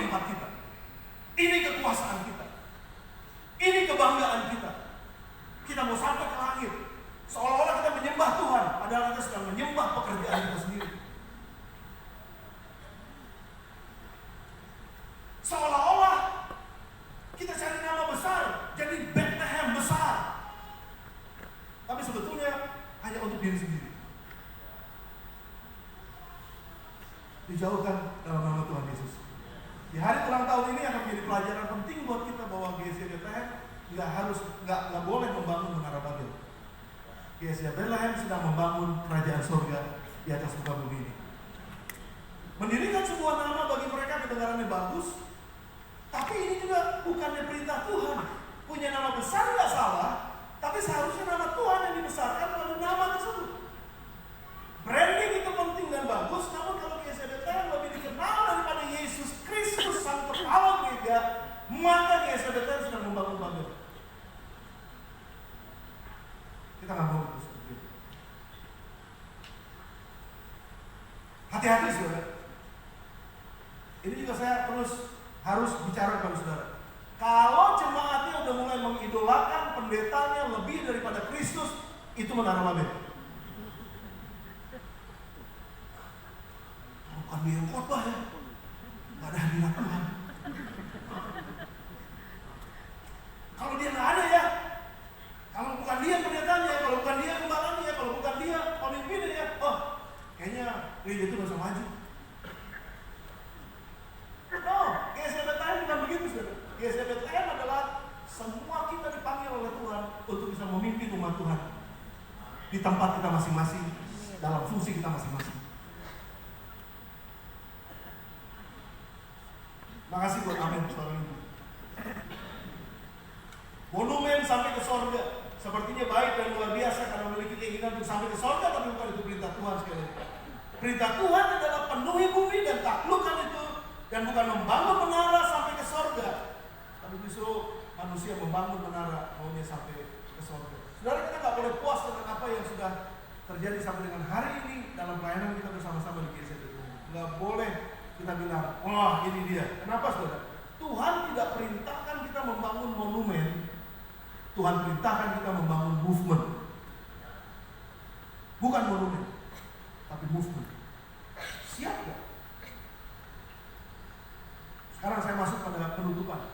tempat kita. Ini kekuasaan kita. Ini kebanggaan kita. Kita mau sampai ke langit. Seolah-olah kita menyembah Tuhan, padahal kita sedang menyembah pekerjaan kita sendiri. Seolah-olah kita cari nama besar, jadi Bethlehem besar. Tapi sebetulnya hanya untuk diri sendiri. Dijauhkan dalam nama Tuhan Yesus. Di hari ulang tahun ini akan menjadi pelajaran penting buat kita bahwa GSI Bethlehem nggak boleh membangun menara Babel. GSI Bethlehem sedang membangun kerajaan surga di atas muka bumi ini. Mendirikan sebuah nama bagi mereka kedengarannya bagus, tapi ini juga bukannya perintah Tuhan. Punya nama besar nggak salah, tapi seharusnya nama Tuhan yang dibesarkan melalui nama tersebut. Branding itu penting dan bagus, namun kalau GSI Bethlehem lebih dikenal daripada Yesus Kristus sang kepala gereja, maka GSI Bethlehem sedang membangun Babel. Kita nggak mau itu seperti itu. Hati-hati saudara. Ini juga saya terus harus bicara kepada saudara. Kalau jemaatnya udah mulai mengidolakan pendetanya lebih daripada Kristus, itu menara Babel. Bukan dia yang khotbah ya, nggak ada hadirat Tuhan. Kalau dia nggak ada ya, kalau bukan dia pendetanya, kalau bukan dia gembalanya, kalau bukan dia pemimpinnya ya, kayaknya gereja itu nggak usah maju. No, GSI Bethlehem bukan begitu saudara. GSI Bethlehem adalah semua kita dipanggil oleh Tuhan untuk bisa memimpin umat Tuhan di tempat kita masing-masing, dalam fungsi kita masing-masing. Makasih buat amin seorang ibu. Monumen sampai ke sorga sepertinya baik dan luar biasa karena memiliki keinginan untuk sampai ke sorga, tapi bukan itu perintah Tuhan sekali lagi. Perintah Tuhan adalah penuhi bumi dan taklukkan itu, dan bukan membangun menara sampai ke sorga, tapi justru manusia membangun menara maunya sampai ke sorga. Saudara, kita nggak boleh puas dengan apa yang sudah terjadi sampai dengan hari ini dalam pelayanan kita bersama-sama di GSI. Nggak boleh kita bilang, wah ini dia. Kenapa saudara? Tuhan tidak perintahkan kita membangun monumen, Tuhan perintahkan kita membangun movement. Bukan monumen, tapi movement. Siap gak? Sekarang saya masuk pada penutupan.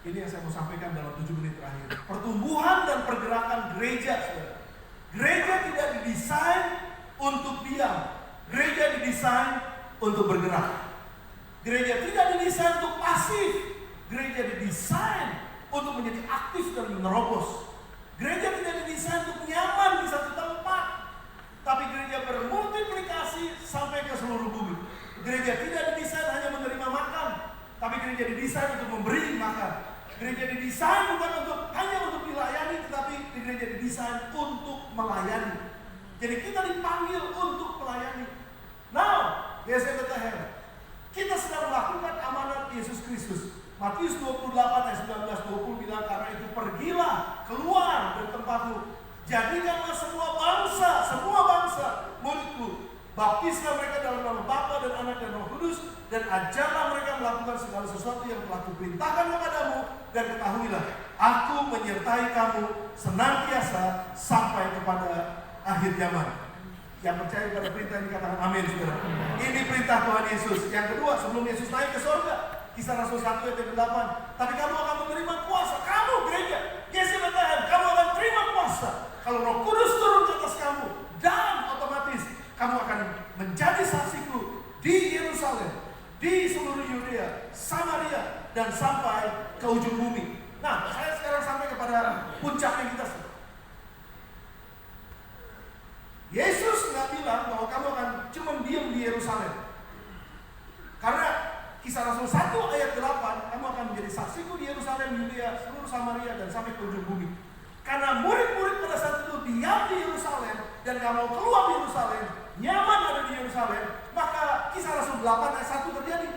Ini yang saya mau sampaikan dalam 7 menit terakhir. Pertumbuhan dan pergerakan gereja, saudara. Gereja tidak didesain untuk diam. Gereja didesain untuk bergerak. Gereja tidak didesain untuk pasif. Gereja didesain untuk menjadi aktif dan menerobos. Gereja tidak didesain untuk nyaman di satu tempat, tapi gereja bermultiplikasi sampai ke seluruh bumi. Gereja tidak didesain hanya menerima makan, tapi gereja didesain untuk memberi makan. Gereja didesain bukan hanya untuk dilayani, tetapi gereja didesain untuk melayani. Jadi kita dipanggil untuk melayani. Now, GSI Bethlehem, kita sedang melakukan amanat Yesus Kristus. Matius 28 ayat 19-20 bilang, karena itu pergilah keluar dari tempatmu, jadikanlah semua bangsa muridku, baptislah mereka dalam nama Bapa dan Anak dan Roh Kudus, dan ajarlah mereka melakukan segala sesuatu yang telah kuperintahkan kepadamu, dan ketahuilah, aku menyertai kamu senantiasa sampai kepada akhir zaman. Yang percaya pada perintah ini katakan amin, saudara. Ini perintah Tuhan Yesus. Yang kedua, sebelum Yesus naik ke surga, Kisah Rasul 1 ayat 8. Tapi kamu akan menerima kuasa. Kamu gereja, GSI Bethlehem, kamu akan terima kuasa kalau Roh Kudus turun ke atas kamu, dan otomatis kamu akan menjadi saksiku di Yerusalem, di seluruh Yudea, Samaria, dan sampai ke ujung bumi. Nah, saya sekarang sampai kepada puncaknya kita. Yesus nggak bilang bahwa kamu akan cuma diam di Yerusalem. Karena Kisah Rasul 1 ayat 8, kamu akan menjadi saksiku di Yerusalem, Yudea, seluruh Samaria, dan sampai ke ujung bumi. Karena murid-murid pada saat itu diam di Yerusalem dan nggak mau keluar di Yerusalem, nyaman ada di Yerusalem, maka Kisah Rasul 8 ayat 1 terjadi.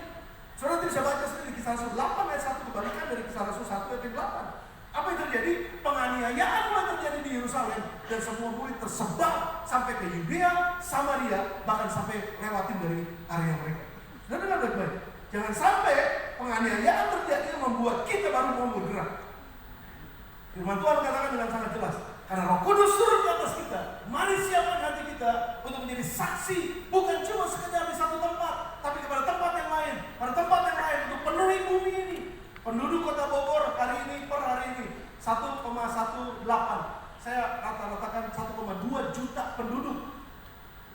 Saudara bisa baca sendiri Kisah Rasul 8 ayat 1 kebalikan dari Kisah Rasul 1 ayat 8. Apa yang terjadi? Penganiayaan mulai terjadi di Yerusalem dan semua murid tersebar sampai ke Yudea, Samaria, bahkan sampai lewatin dari area mereka. Sudah dengar baik-baik. Jangan sampai penganiayaan terjadi yang membuat kita baru mau bergerak. Firman Tuhan katakan dengan sangat jelas, karena Roh Kudus turun di atas kita, mari siapkan hati kita untuk menjadi saksi, bukan cuma sekedar di satu tempat, tapi kepada tempat yang lain, pada tempat yang lain untuk penuhi bumi ini. Penduduk Kota Bogor hari ini per hari ini 1,18. Saya rata-ratakan 1,2 juta penduduk.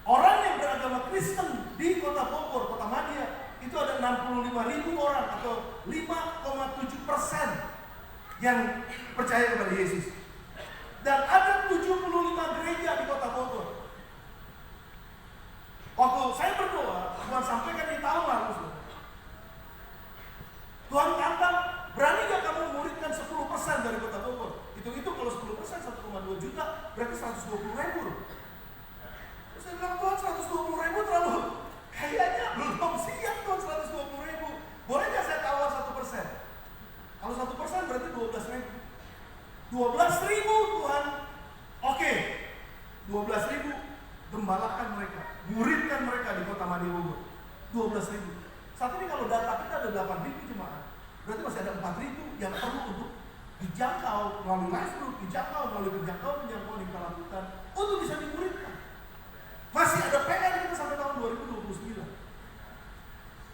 Orang yang beragama Kristen di Kota Bogor, Kota Madia, itu ada 65.000 orang atau 5,7% yang percaya kepada Yesus. Dan ada 75 gereja di Kota Bogor. Waktu saya berdoa, Tuhan sampaikan di tahun lalu, Tuhan tantang, berani gak kamu muridkan 10% dari Kota Bogor? Hitung-hitung kalau 10% 1,2 juta, berarti 120.000. Terus saya bilang, Tuhan 120.000 terlalu, kayaknya belum siap Tuhan 120.000. Boleh gak saya tawar 1%? Kalau 1% berarti 12.000. 12.000 Tuhan. Oke. 12.000 gembalakan mereka, muridkan mereka di Kota Madia Bogor. 12.000. Saat ini kalau data kita ada 8.000 jemaat. Berarti masih ada 4.000 yang perlu untuk dijangkau melalui live group, dijangkau melalui penjangkauan yang kita lakukan untuk bisa dimuridkan. Masih ada PR kita sampai tahun 2029.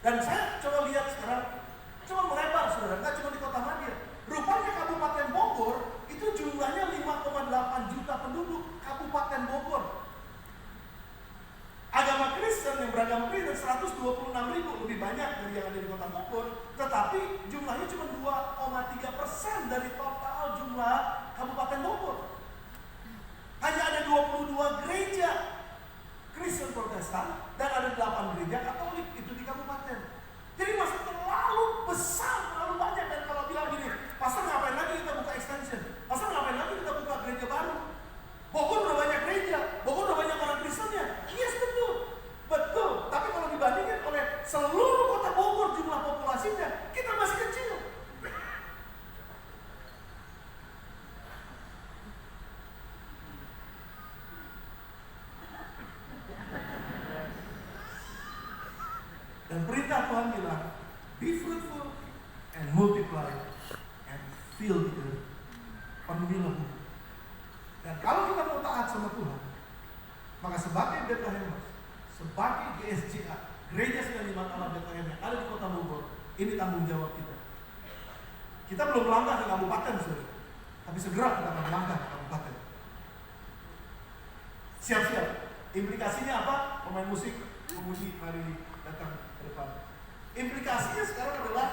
Dan saya coba lihat sekarang, coba melebar saudara, nggak cuma di Kota Madia. Rupanya Kabupaten Bogor itu jumlahnya 5,8 juta penduduk. Kabupaten Bogor. Agama Kristen yang beragama Kristen 126.000, lebih banyak dari yang ada di Kota Bogor. Tetapi jumlahnya cuma 2,3% dari total jumlah Kabupaten Bogor. Hanya ada 22 gereja Kristen Protestan dan ada 8 gereja Katolik itu di kabupaten. Jadi masih terlalu besar, terlalu banyak. Dan kalau bilang gini, pastor ngapain lagi kita buka extension? Pastor ngapain lagi kita buka gereja baru? Bogor udah banyak gereja, Bogor udah banyak orang Kristennya. Yes, betul. Betul. Tapi kalau dibandingkan oleh seluruh Kota Bogor jumlah populasinya, kita masih kecil. Dan perintah Tuhan bilang, be fruitful and multiply and fill the earth. Penuhilah bumi. Dan kalau kita mau taat sama Tuhan, maka sebagai Bethlehem, sebagai GSJA, Gereja Sembilan Iman Allah Bethlehem yang ada di Kota Bogor, ini tanggung jawab kita. Kita belum melangkah ke kabupaten, saudara, tapi segera kita akan melangkah ke kabupaten. Siap-siap. Implikasinya apa? Pemain musik, pemuji, mari datang ke depan. Implikasinya sekarang adalah